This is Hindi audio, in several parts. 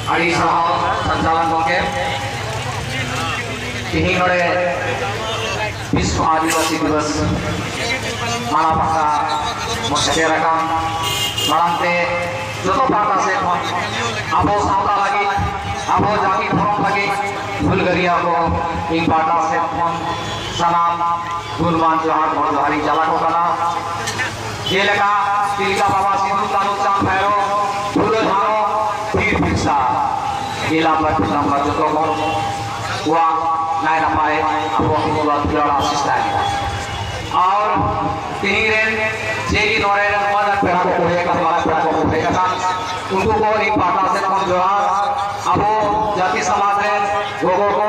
Ari Saha Sanjalan Gongke Tihi Nore Biswa Adivasi Divas Mala Paka Mosekerakan Malante Joto Paka Sekon Abo Sauta lagi Abo Jaki Phorong lagi Bulgaria ko Ing Paka Sekon Sanam Gulman Johar Bordhari Jalako Kana Jeleka Tilka Baba Sidhu Tanu Cham Bhairo Bhulo Dharo Phir Bhiksa Gila Nambar Joto Kon Wa Nai Napai Abo Buat Biara Asistan और तिनीरेन जेगी नोरेन मदन पेड़ा को कोहे का हमारा पेड़ा को कोहे का उनको को एक पाटा से कम जोहार अबो जाति समाज में लोगों को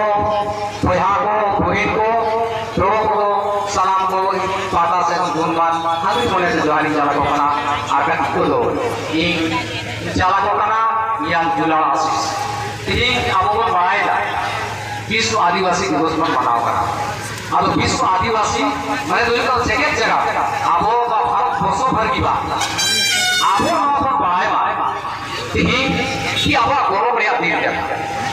भैया को बहन को लोगों को सलाम को पाटा से कम धुनमान हमें होने से जोहारी जाला को कना आगे को लो इन जाला को कना यान जुला आशीष तीन अबो को बढ़ाए ला विश्व आदिवासी दिवस पर मनाओ कना अब विश्व आदिवासी मैंने तो इनका जगह जगह आबो का भारत वर्षों भर की बात आबो हम अपन बढ़ाए बात तीन कि आबो गौरव रिया दिन क्या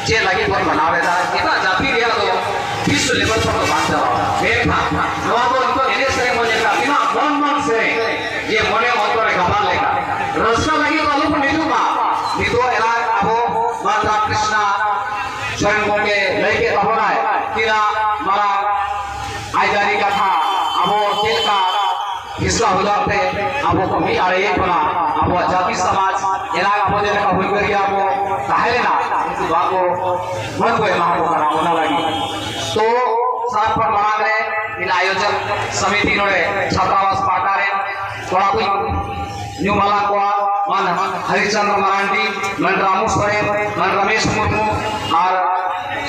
जे लगे पर बनावे था कितना जाति रिया तो विश्व लेवल पर तो बात चला मेरे था नवा तो इनको इन्हें से मुझे का बिना मन से ये मने मत पर गवाह लेगा रस्ता लगी तो अलग नहीं दूँगा नहीं तो एला आबो माता कृष्णा स्वयं को के लेके अपना है किला मारा आइजारी का था अबो तेल का हिस्सा हो जाते अबो कमी आ रही है बना अबो जाति समाज इलाका अबो जैसे का हुई करिए अबो कहे ना इस बात को मन को यहाँ को करना होना लगी तो साथ पर मना गए इन आयोजक समिति नोड़े छात्रावास पाटारे थोड़ा कोई न्यू माला को मन हरिचंद्र मरांडी मन रामू सरे मन रमेश मुर्मू और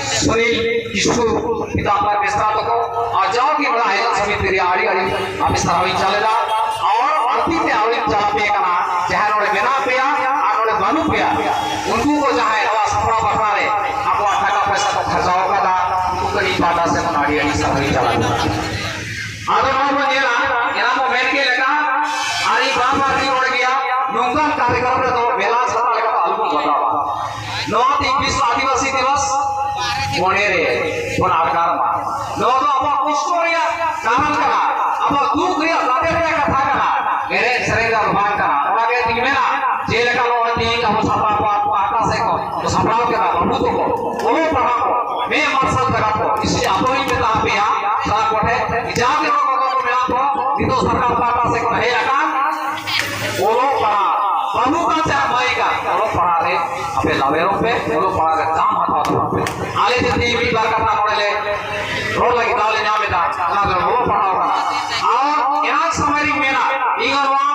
सुनील किशोर पिता पर विस्तार को और जाओ की बड़ा आयोजन समिति री आड़ी आड़ी आप इस तरह ही चलेगा और अंतिम में आवे चला पे करना जहाँ नोड़े बिना पिया और नोड़े बानू पिया उनको को जहाँ नवा सफरा बता रहे आपको अठाका पैसा को खर्चाओ का था उनको करीब बाटा से मन आड़ी आड़ी सब ही चला आदर मानो जेला यहाँ को बैठ के लगा आरी बाप आरी उड़ गया नौका कार्यक्रम में तो बेला सता लगा अल्बम बतावा नवा 21 आदिवासी दिवस मोनेरे कोन आकार मा नो तो अब कुछ को रिया कारण करा अब दुख रिया लाते रे कथा करा मेरे शरीर का भाग करा आगे दिन में ना जेल का लो ती का सपा पाटा से को तो सपराव के ना बाबू तो को वो पढ़ा को मैं मकसद लगा को इसलिए अब ही बता पे आ सा कोठे जाके लोगों को मिला को ये तो सरकार पाटा से को है आकार वो पढ़ा बाबू का चाह माएगा वो पढ़ा रे अपने लावेरों पे वो पढ़ा रे काम हाथ पे आले से टीवी बार करना पड़े रोड लगी दाले ना बेटा ना तो वो पढ़ा होगा और यहाँ समारी मेरा इगर वहाँ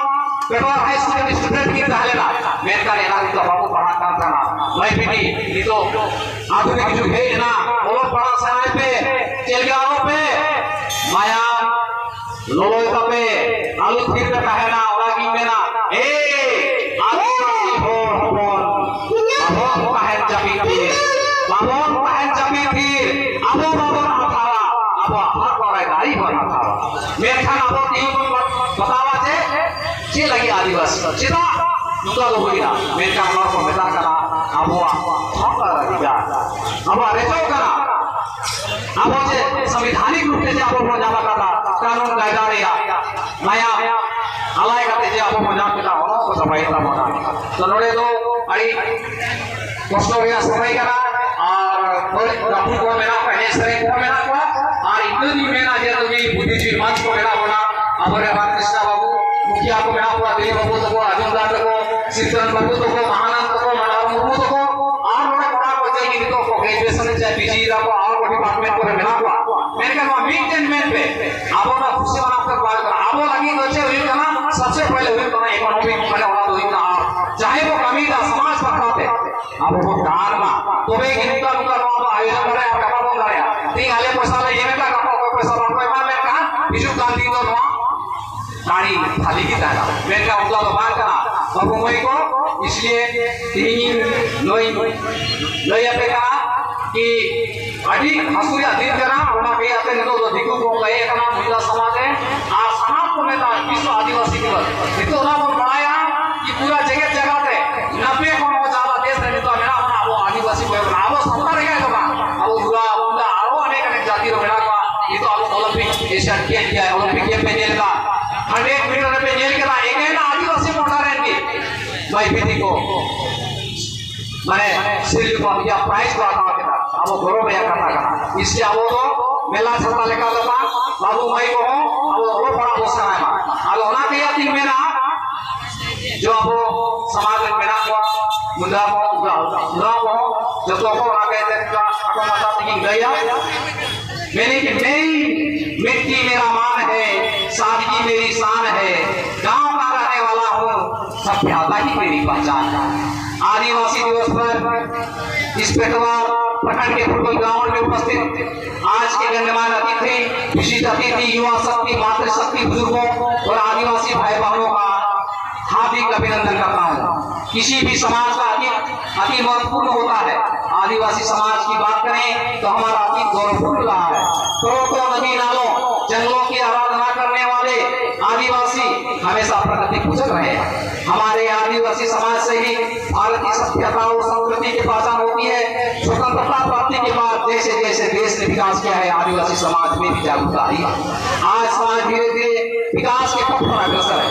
पेटवा हाई स्कूल के स्टूडेंट की दाले ना मेरे का यहाँ तो बाबू पढ़ा काम करना मैं भी नहीं ये तो आधुनिक जो है ना वो पढ़ा समय पे चल गया आरोप पे माया लोलों का पे आलू फिर का है ना और आगे मेरा आदिवासी हो बाबू का है जबी थी बाबू का है जबी थी अबो बाबू उठावा अबो हर बार गाड़ी पर उठावा मेरे खान अबो तीन बतावा जे लगी आदिवासी चिता नुका तो हुई ना मेरे का हमार को बेटा करा अबो हम कर दिया अबो रेचो करा अबो जे संवैधानिक रूप से अबो हो जावा करा कानून कायदा रिया नया अलाय करते जे अबो मजा पिता हो को सफाई ता मोना तो नोड़े तो अड़ी कष्ट रिया सफाई करा और रापू को मेरा पहले सरे को मेरा को और इतनी मेरा जे तो ये बुद्धिजीवी मंच को मेरा बना अबरे बात कृष्णा बाबू मुखिया को मेरा पूरा दिलीप बाबू तो को अजूमदार को सिद्धन बाबू तो को महानंद को मनोहर मुर्मू तो को और बड़ा बड़ा को जे इनको को ग्रेजुएशन से बीजी रा को और डिपार्टमेंट को मेरा को मेरे का मीट पे आबो ना खुशी मना कर बात कर आबो लगी तो जे हुई ना सबसे पहले हुई तो इकोनॉमिक पहले वाला तो इतना चाहे वो कमी का समाज पर खाते अब वो दान मा तो वे इनका उनका आयोजन करे और कपा बोल रहा है तीन आले पैसा ले ये का कपा को पैसा बन कोई मार में कहा बिजू गांधी तो नो गाड़ी खाली की दाना मैं का उनका तो बात करा बाबू मोई को इसलिए तीन लोई पे कहा कि अड़ी हसुया दिन करा उना के आते न तो दिगु को गए कना महिला समाज है आ समाज को में विश्व आदिवासी दिवस तो ना बनाया कि पूरा मैं विधि को मैंने सिल्क को या प्राइस को आता kita abo goro me kata इसके abo तो मेला छता लेका लपा बाबू मैं को abo lo बड़ा बोसा है alo ना के याती मेरा जो abo समाज में मेरा को मुद्दा को ना को जो तो को ना कहते का apa mata tinggi gaya मेरी मिट्टी मेरा मान है सादगी मेरी शान है गांव का रहने वाला हूँ सभ्यता ही मेरी पहचान है। आदिवासी दिवस पर इस पेटवार प्रखंड के फुटबॉल ग्राउंड में उपस्थित आज के गण्यमान्य अतिथि विशिष्ट अतिथि युवा शक्ति मातृशक्ति बुजुर्गों और आदिवासी भाई बहनों का हार्दिक अभिनंदन करता हूँ। किसी भी समाज का अति महत्वपूर्ण होता है। आदिवासी समाज की बात करें तो हमारा अति गौरवपूर्ण रहा है। करोड़ों नदी नालों जंगलों की आराधना करने वाले आदिवासी हमेशा प्रकृति पूजक रहे हैं। हमारे आदिवासी समाज से ही भारतीय सभ्यता और संस्कृति की पहचान होती है। स्वतंत्रता प्राप्ति के बाद जैसे जैसे देश ने विकास किया है आदिवासी समाज में भी जागरूकता आई। आज समाज धीरे धीरे विकास के पथ पर अग्रसर है।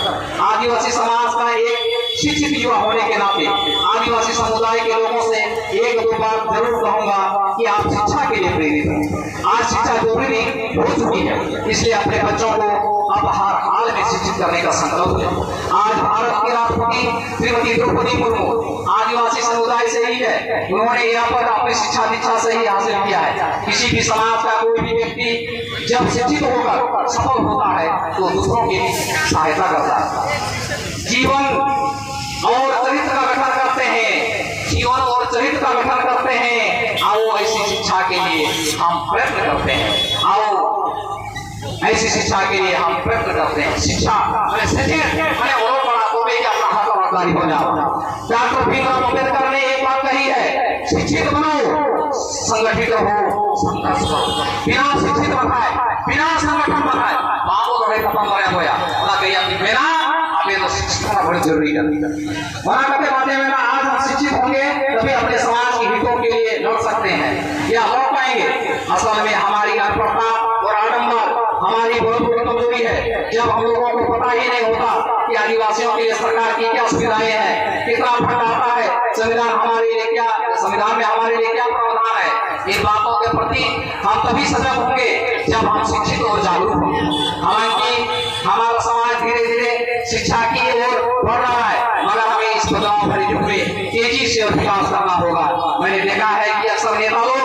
आदिवासी समाज का एक शिक्षित युवा होने के नाते आदिवासी समुदाय के लोगों से एक दो बार जरूर कहूंगा कि आप शिक्षा के लिए प्रेरित हैं। आज शिक्षा जरूरी हो चुकी है, इसलिए अपने बच्चों को अब हर हाल में शिक्षित करने का संकल्प है। आज भारत की राष्ट्रपति श्रीमती द्रौपदी मुर्मू आदिवासी समुदाय से ही है। उन्होंने यह पद अपनी शिक्षा दीक्षा से ही हासिल किया है। किसी भी समाज का कोई भी व्यक्ति जब शिक्षित होकर सफल होता है तो दूसरों की सहायता करता है। जीवन और चरित्र का गठन करते हैं, जीवन और चरित्र का गठन करते हैं। आओ ऐसी शिक्षा के लिए हम प्रयत्न करते हैं। आओ ऐसी शिक्षा के लिए हम प्रयत्न करते हैं। शिक्षा मैंने और बड़ा तो भी अपना हक और अधिकारी हो जाओ। डॉक्टर भीमराव अम्बेडकर ने एक बात कही है, शिक्षित बनो, संगठित हो, संघर्ष करो। बिना शिक्षित बनाए, बिना संगठन बनाए बाबू तो खत्म होया ना कही अपनी मेरा आपने तो शिक्षित होना बहुत जरूरी है। वहां करते बातें में आज हम शिक्षित होंगे तभी अपने समाज के हितों के लिए लड़ सकते हैं या लड़ पाएंगे। असल में हमारी अनपढ़ता और आडंबर हमारी बहुत बड़ी कमजोरी है। जब हम लोगों को पता ही नहीं होता कि आदिवासियों के लिए सरकार की क्या सुविधाएं हैं, कितना फंड आता है, संविधान हमारे लिए क्या, संविधान में हमारे लिए क्या प्रावधान है, इन बातों के प्रति हम तभी सजग होंगे जब हम शिक्षित और जागरूक होंगे। हालांकि हमारा समाज धीरे धीरे शिक्षा की ओर बढ़ रहा है, मगर हमें इस बदलाव भरे युग में तेजी से विकास करना होगा। मैंने देखा है कि अक्सर नेता लोग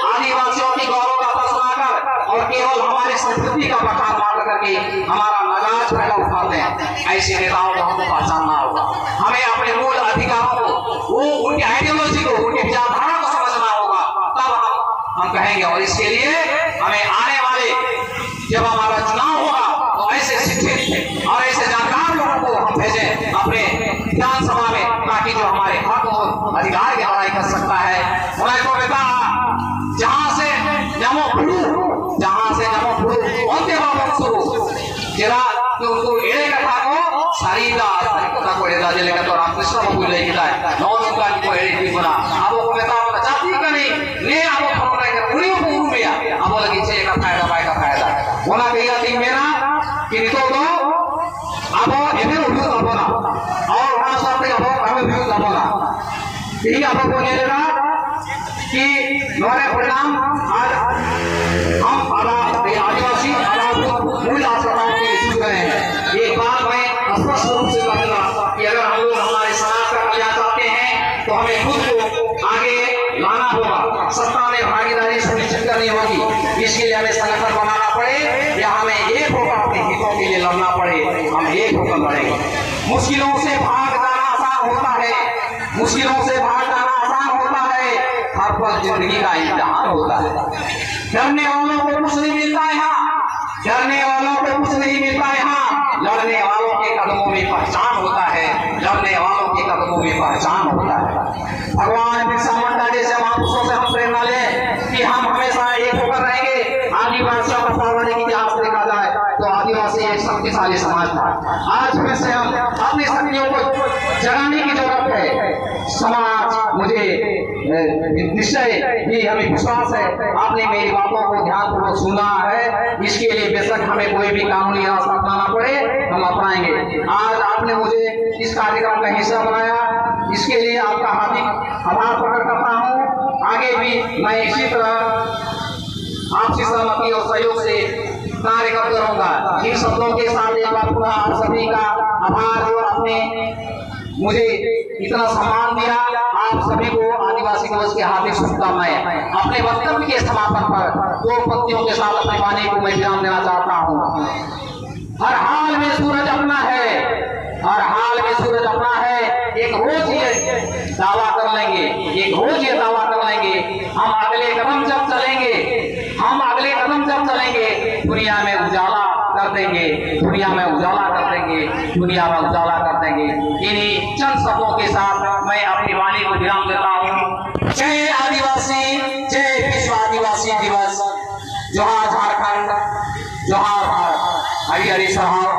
आदिवासियों की गौरव गाथा सुनाकर और केवल हमारी संस्कृति का बखान मार करके हमारा मजाज पहला उठाते हैं। ऐसे नेताओं को हमको पहचानना होगा। हमें अपने मूल अधिकारों को, वो उनकी आइडियोलॉजी को, उनकी विचारधारा को समझना होगा, तब हम कहेंगे। और इसके लिए हमें आने वाले जब हमारा चुनाव होगा तो ऐसे शिक्षित और ऐसे जानकार लोगों को हम भेजें अपने विधानसभा में, ताकि जो हमारे हक और अधिकार की लड़ाई कर सकता है। उन्हें तो बेटा जहां से नमो अंत्य बाबा शुरू जरा तो उनको एड़े कथा को सारीदा कथा को एड़ा जले का तो रामकृष्ण बाबू लेके जाए नौन का को एड़ी की बना अब को बेटा जाति का नहीं ने अब फरक है पूरी को रुपया अब लगी छे का फायदा बाय का फायदा बोला गया थी मेरा कि तो अब एमे उठो अब ना और वहां सब अब हमें भी अब ना यही अब को लेगा कि नोरे परिणाम आज हम आदिवासी मूल आस्था के इश्यू गए हैं। एक बात मैं स्पष्ट रूप से कहूंगा कि अगर हम लोग हमारे समाज का कल्याण चाहते हैं तो हमें खुद को आगे लाना होगा, सत्ता में भागीदारी सुनिश्चित करनी होगी। इसके लिए हमें संगठन बनाना पड़े या हमें एक होकर अपने हितों के लिए लड़ना पड़े, हम एक होकर लड़ेंगे। मुश्किलों से भाग जाना आसान होता है, मुश्किलों से भाग जाना आसान होता है, हर पल जिंदगी का इम्तिहान होता है। डरने वालों को कुछ नहीं मिलता यहाँ, डरने वालों को कुछ नहीं मिलता यहाँ, लड़ने वालों के कदमों में पहचान होता है, लड़ने वालों के कदमों में पहचान होता है। भगवान बिरसा मुंडा जैसे महापुरुषों से हम प्रेरणा लें कि हम हमेशा एक होकर रहेंगे। आदिवासियों का पौराणिक इतिहास देखा जाए तो आदिवासी एक शक्तिशाली समाज था। आज फिर से हम अपनी शक्तियों को जगाने की जरूरत है। समाज मुझे निश्चय ही हमें विश्वास है आपने मेरी बातों को ध्यानपूर्वक सुना है। इसके लिए बेशक हमें कोई भी कानूनी रास्ता अपनाना पड़े हम अपनाएंगे। आज आपने मुझे इस कार्यक्रम का हिस्सा बनाया, इसके लिए आपका हार्दिक आभार प्रकट करता हूँ। आगे भी मैं इसी तरह आपसी सहमति और सहयोग से कार्य करता रहूंगा। इन शब्दों के साथ एक बार पुनः आप सभी का आभार और अपने मुझे इतना सम्मान दिया, आप सभी को आदिवासी दिवस की हार्दिक शुभकामनाएं। अपने वक्तव्य के समापन पर दो पंक्तियों के साथ अपने वाणी को मैं विराम देना चाहता हूँ। हर हाल में सूरज अपना है, हर हाल में सूरज अपना है। एक रोज ये दावा कर लेंगे, एक रोज ये दावा कर लेंगे, हम अगले कदम जब चलेंगे, हम अगले कदम जब चलेंगे, दुनिया में उजाला कर देंगे, दुनिया में उजाला कर देंगे, दुनिया में उजाला कर देंगे। इन्हीं चंद शब्दों के साथ मैं अपनी वाणी को विराम देता हूँ। जय आदिवासी, जय विश्व आदिवासी दिवस। जोहार झारखंड, जोहार भारत। हरी हरी सराहना।